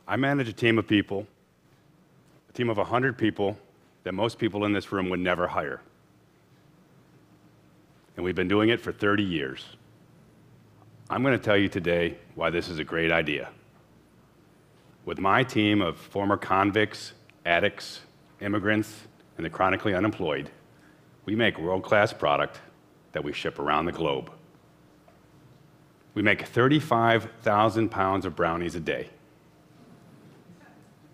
I manage a team of people, a team of 100 people that most people in this room would never hire. And we've been doing it for 30 years. I'm going to tell you today why this is a great idea. With my team of former convicts, addicts, immigrants, and the chronically unemployed, we make world-class product that we ship around the globe. We make 35,000 pounds of brownies a day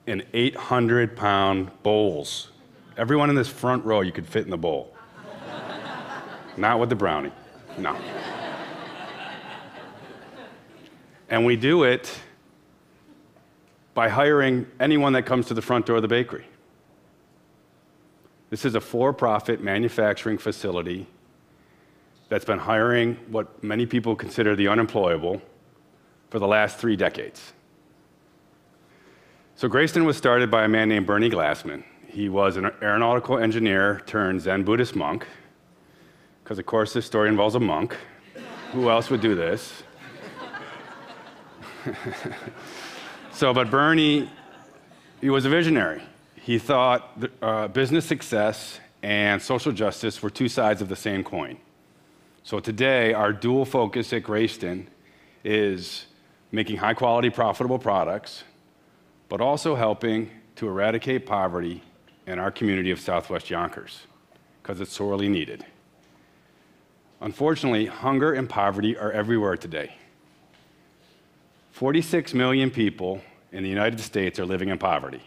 in 800-pound bowls. Everyone in this front row, you could fit in the bowl. Not with the brownie, no. And we do it by hiring anyone that comes to the front door of the bakery. This is a for-profit manufacturing facility that's been hiring what many people consider the unemployable for the last 3 decades. So Greyston was started by a man named Bernie Glassman. He was an aeronautical engineer turned Zen Buddhist monk, because of course this story involves a monk. Who else would do this? But Bernie, he was a visionary. He thought business success and social justice were two sides of the same coin. So today, our dual focus at Greyston is making high-quality, profitable products, but also helping to eradicate poverty in our community of Southwest Yonkers, because it's sorely needed. Unfortunately, hunger and poverty are everywhere today. 46 million people in the United States are living in poverty.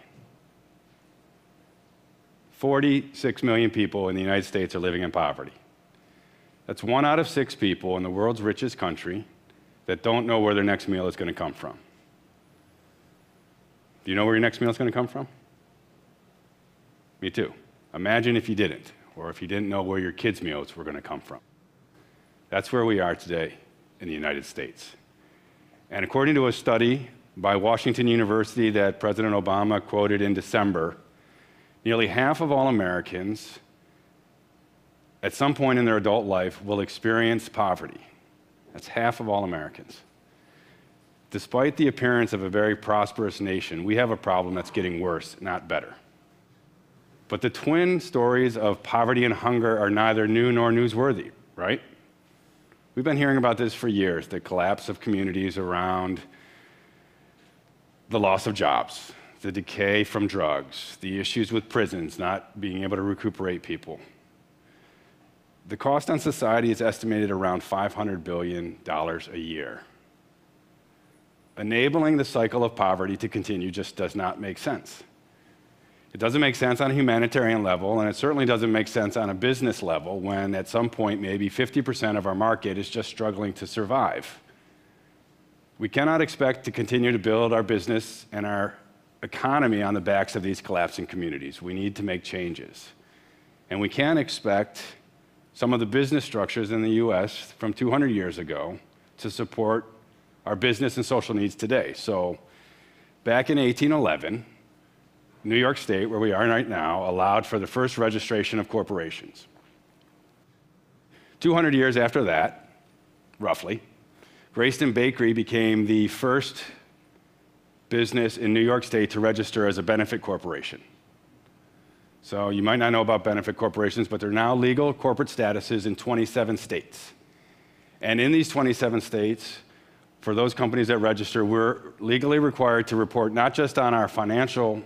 46 million people in the United States are living in poverty. That's 1 out of 6 people in the world's richest country that don't know where their next meal is going to come from. Do you know where your next meal is going to come from? Me too. Imagine if you didn't, or if you didn't know where your kids' meals were going to come from. That's where we are today in the United States. And according to a study by Washington University that President Obama quoted in December, nearly half of all Americans at some point in their adult life will experience poverty. That's half of all Americans. Despite the appearance of a very prosperous nation, we have a problem that's getting worse, not better. But the twin stories of poverty and hunger are neither new nor newsworthy, right? We've been hearing about this for years, the collapse of communities around the loss of jobs, the decay from drugs, the issues with prisons not being able to recuperate people. The cost on society is estimated around $500 billion a year. Enabling the cycle of poverty to continue just does not make sense. It doesn't make sense on a humanitarian level, and it certainly doesn't make sense on a business level when at some point maybe 50% of our market is just struggling to survive. We cannot expect to continue to build our business and our economy on the backs of these collapsing communities. We need to make changes. And we can't expect some of the business structures in the US from 200 years ago to support our business and social needs today. So back in 1811, New York State, where we are right now, allowed for the first registration of corporations. 200 years after that, roughly, Greyston Bakery became the first business in New York State to register as a benefit corporation. So you might not know about benefit corporations, but they're now legal corporate statuses in 27 states. And in these 27 states, for those companies that register, we're legally required to report not just on our financial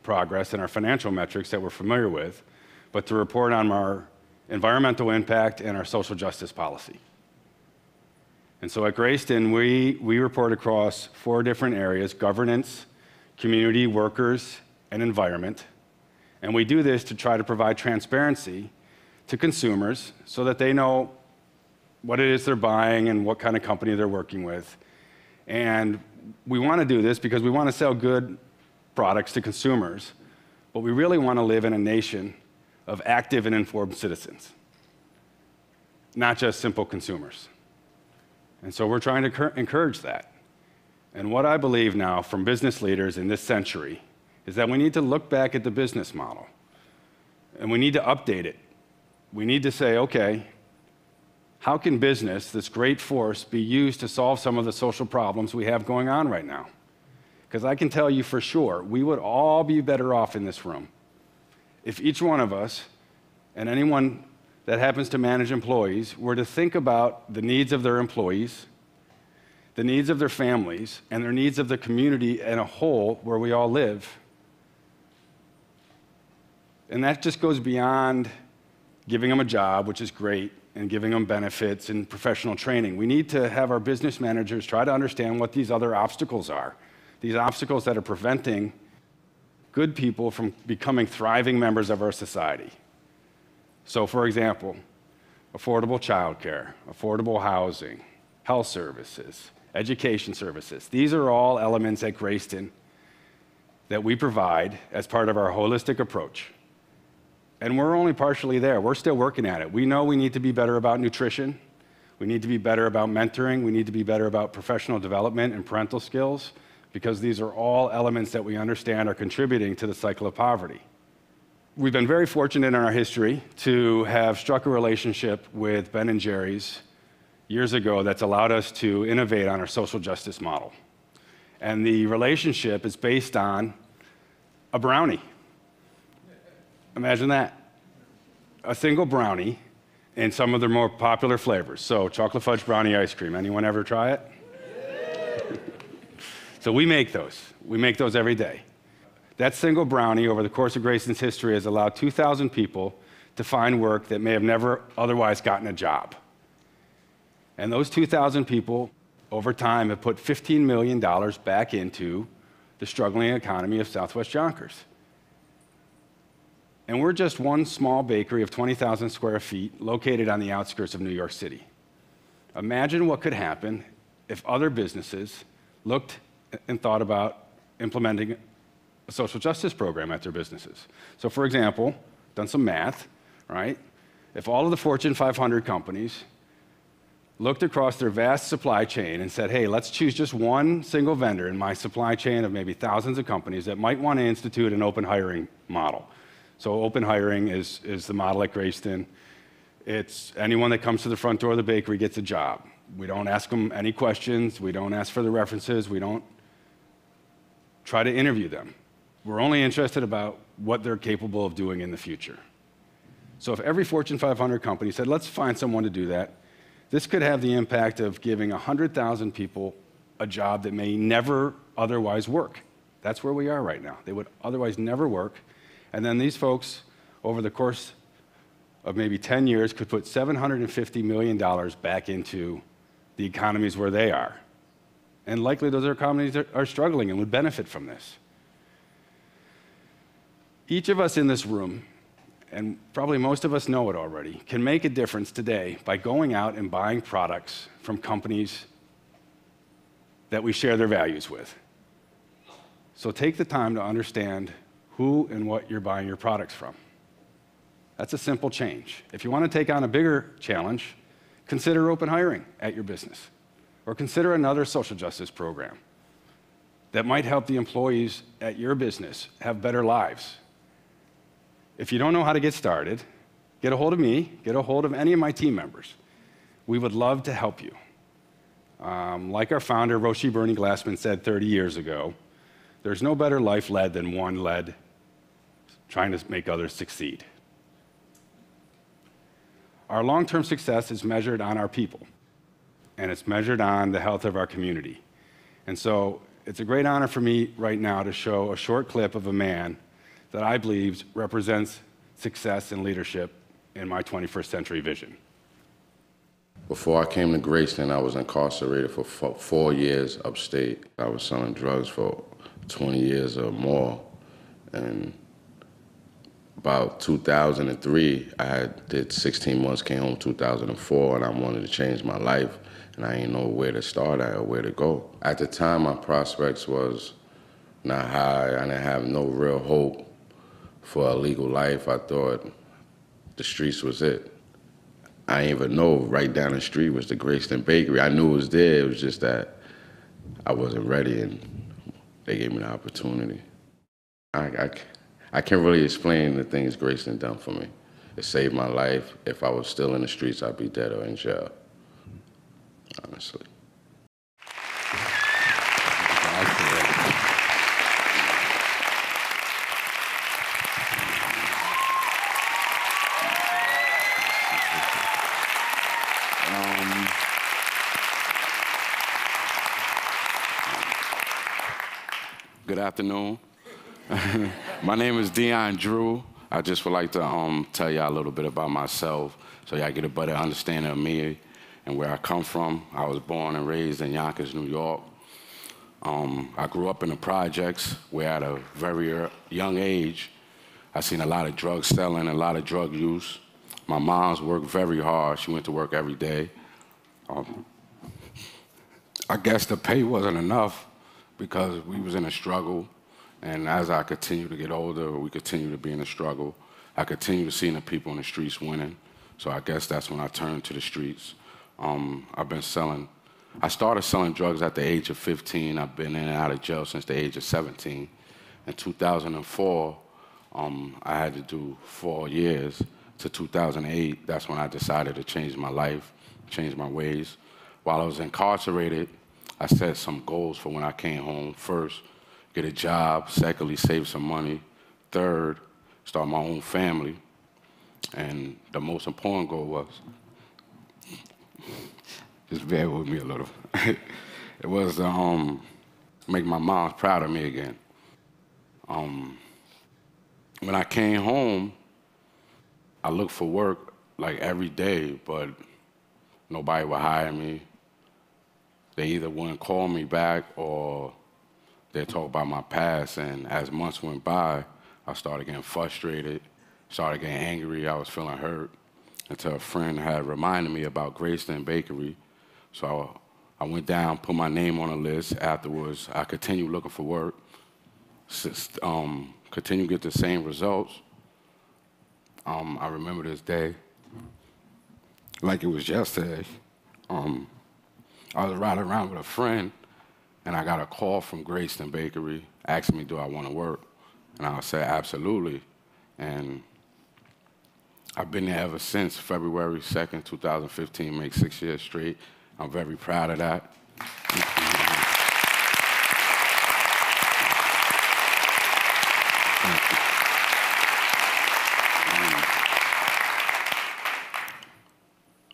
progress and our financial metrics that we're familiar with, but to report on our environmental impact and our social justice policy. And so at Greyston, we report across 4 different areas: governance, community, workers, and environment. And we do this to try to provide transparency to consumers so that they know what it is they're buying and what kind of company they're working with. And we want to do this because we want to sell good products to consumers, but we really want to live in a nation of active and informed citizens, not just simple consumers. And so we're trying to encourage that. And what I believe now from business leaders in this century is that we need to look back at the business model, and we need to update it. We need to say, okay, how can business, this great force, be used to solve some of the social problems we have going on right now? Because I can tell you for sure, we would all be better off in this room if each one of us and anyone that happens to manage employees were to think about the needs of their employees, the needs of their families, and their needs of the community in a whole where we all live. And that just goes beyond giving them a job, which is great, and giving them benefits and professional training. We need to have our business managers try to understand what these other obstacles are, these obstacles that are preventing good people from becoming thriving members of our society. So, for example, affordable childcare, affordable housing, health services, education services. These are all elements at Greyston that we provide as part of our holistic approach. And we're only partially there. We're still working at it. We know we need to be better about nutrition. We need to be better about mentoring. We need to be better about professional development and parental skills, because these are all elements that we understand are contributing to the cycle of poverty. We've been very fortunate in our history to have struck a relationship with Ben & Jerry's years ago that's allowed us to innovate on our social justice model. And the relationship is based on a brownie. Imagine that. A single brownie in some of their more popular flavors. So chocolate fudge brownie ice cream. Anyone ever try it? So we make those. We make those every day. That single brownie over the course of Greyston's history has allowed 2,000 people to find work that may have never otherwise gotten a job. And those 2,000 people over time have put $15 million back into the struggling economy of Southwest Yonkers. And we're just one small bakery of 20,000 square feet located on the outskirts of New York City. Imagine what could happen if other businesses looked and thought about implementing a social justice program at their businesses. So for example, done some math, right? If all of the Fortune 500 companies looked across their vast supply chain and said, hey, let's choose just one single vendor in my supply chain of maybe thousands of companies that might want to institute an open hiring model. So open hiring is the model at Greyston. It's anyone that comes to the front door of the bakery gets a job. We don't ask them any questions. We don't ask for the references. We don't try to interview them. We're only interested about what they're capable of doing in the future. So if every Fortune 500 company said, let's find someone to do that, this could have the impact of giving 100,000 people a job that may never otherwise work. That's where we are right now. They would otherwise never work. And then these folks, over the course of maybe 10 years, could put $750 million back into the economies where they are. And likely those economies are struggling and would benefit from this. Each of us in this room, and probably most of us know it already, can make a difference today by going out and buying products from companies that we share their values with. So take the time to understand who and what you're buying your products from. That's a simple change. If you want to take on a bigger challenge, consider open hiring at your business, or consider another social justice program that might help the employees at your business have better lives. If you don't know how to get started, get a hold of me, get a hold of any of my team members. We would love to help you. Like our founder, Roshi Bernie Glassman, said 30 years ago, there's no better life led than one led trying to make others succeed. Our long-term success is measured on our people, and it's measured on the health of our community. And so it's a great honor for me right now to show a short clip of a man that I believe represents success and leadership in my 21st century vision. Before I came to Greyston, I was incarcerated for 4 years upstate. I was selling drugs for 20 years or more. And about 2003, I did 16 months, came home 2004, and I wanted to change my life, and I didn't know where to start or where to go. At the time, my prospects was not high. I didn't have no real hope for a legal life. I thought the streets was it. I didn't even know right down the street was the Greyston Bakery. I knew it was there, it was just that I wasn't ready, and they gave me the opportunity. I can't really explain the things Greyston done for me. It saved my life. If I was still in the streets, I'd be dead or in jail, honestly. Good afternoon. My name is Dion Drew. I just would like to tell y'all a little bit about myself so y'all get a better understanding of me and where I come from. I was born and raised in Yonkers, New York. I grew up in the projects where at a very young age, I seen a lot of drug selling, a lot of drug use. My mom's worked very hard. She went to work every day. I guess the pay wasn't enough because we was in a struggle. And as I continue to get older, we continue to be in a struggle. I continue to see the people in the streets winning. So I guess that's when I turned to the streets. I started selling drugs at the age of 15. I've been in and out of jail since the age of 17. In 2004, I had to do 4 years to 2008. That's when I decided to change my life, change my ways. While I was incarcerated, I set some goals for when I came home. First, get a job. Secondly, save some money. Third, start my own family. And the most important goal was, just bear with me a little. It was to make my mom proud of me again. When I came home, I looked for work like every day, but nobody would hire me. They either wouldn't call me back or they'd talk about my past. And as months went by, I started getting frustrated, started getting angry. I was feeling hurt until a friend had reminded me about Greyston Bakery. So I went down, put my name on a list. Afterwards, I continued looking for work, continued to get the same results. I remember this day like it was yesterday. I was riding around with a friend, and I got a call from Greyston Bakery asking me, do I want to work? And I said, absolutely. And I've been there ever since February 2nd, 2015, make 6 years straight. I'm very proud of that.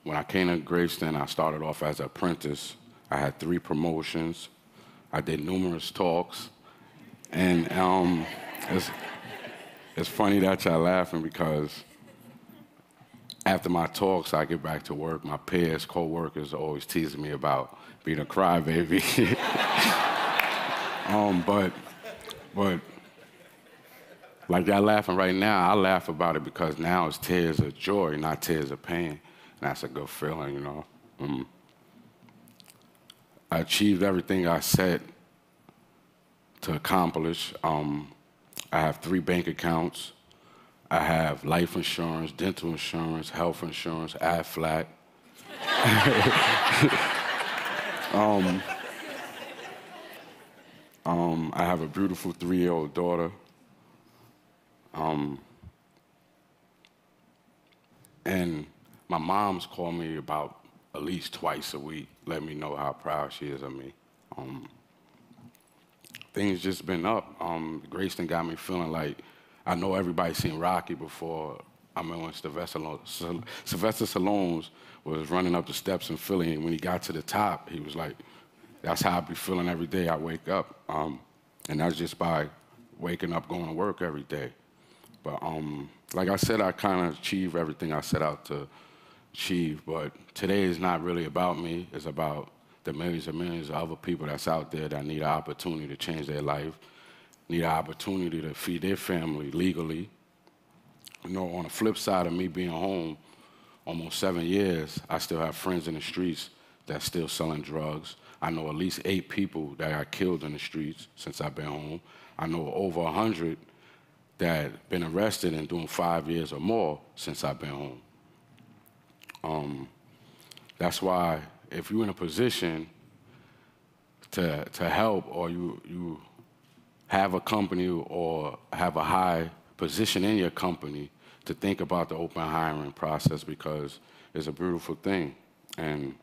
When I came to Greyston, I started off as an apprentice. I had 3 promotions. I did numerous talks. And it's funny that y'all laughing because after my talks, I get back to work. My peers, co-workers are always teasing me about being a crybaby. But like y'all laughing right now, I laugh about it because now it's tears of joy, not tears of pain. And that's a good feeling, you know. I achieved everything I set to accomplish. I have 3 bank accounts. I have life insurance, dental insurance, health insurance, Aflac. I have a beautiful 3-year-old daughter. And my mom's called me about at least twice a week, let me know how proud she is of me. Things just been up. Greyston got me feeling like, I know everybody's seen Rocky before. I remember when Sylvester Stallone was running up the steps in Philly, and when he got to the top, he was like, that's how I be feeling every day I wake up. And that's just by waking up, going to work every day. But like I said, I kind of achieved everything I set out to achieve, but today is not really about me. It's about the millions and millions of other people that's out there that need an opportunity to change their life, need an opportunity to feed their family legally. You know, on the flip side of me being home almost 7 years, I still have friends in the streets that's still selling drugs. I know at least 8 people that got killed in the streets since I've been home. I know over 100 that been arrested and doing 5 years or more since I've been home. That's why if you're in a position to help, or you have a company or have a high position in your company, to think about the open hiring process, because it's a beautiful thing. And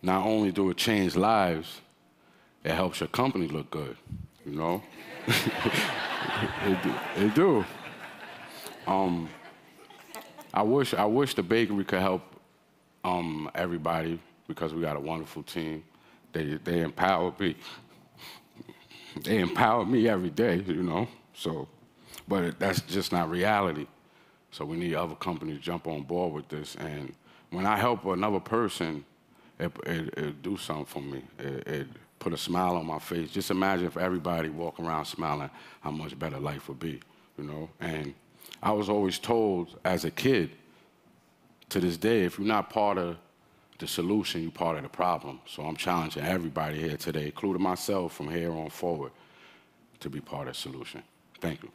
not only do it change lives, it helps your company look good, you know? It do. I wish the bakery could help everybody, because we got a wonderful team. They empower me. they empower me every day, you know. So, but that's just not reality. So we need other companies to jump on board with this. And when I help another person, it do something for me. It put a smile on my face. Just imagine if everybody walked around smiling, how much better life would be, you know. And I was always told as a kid, to this day, if you're not part of the solution, you're part of the problem. So I'm challenging everybody here today, including myself from here on forward, to be part of the solution. Thank you.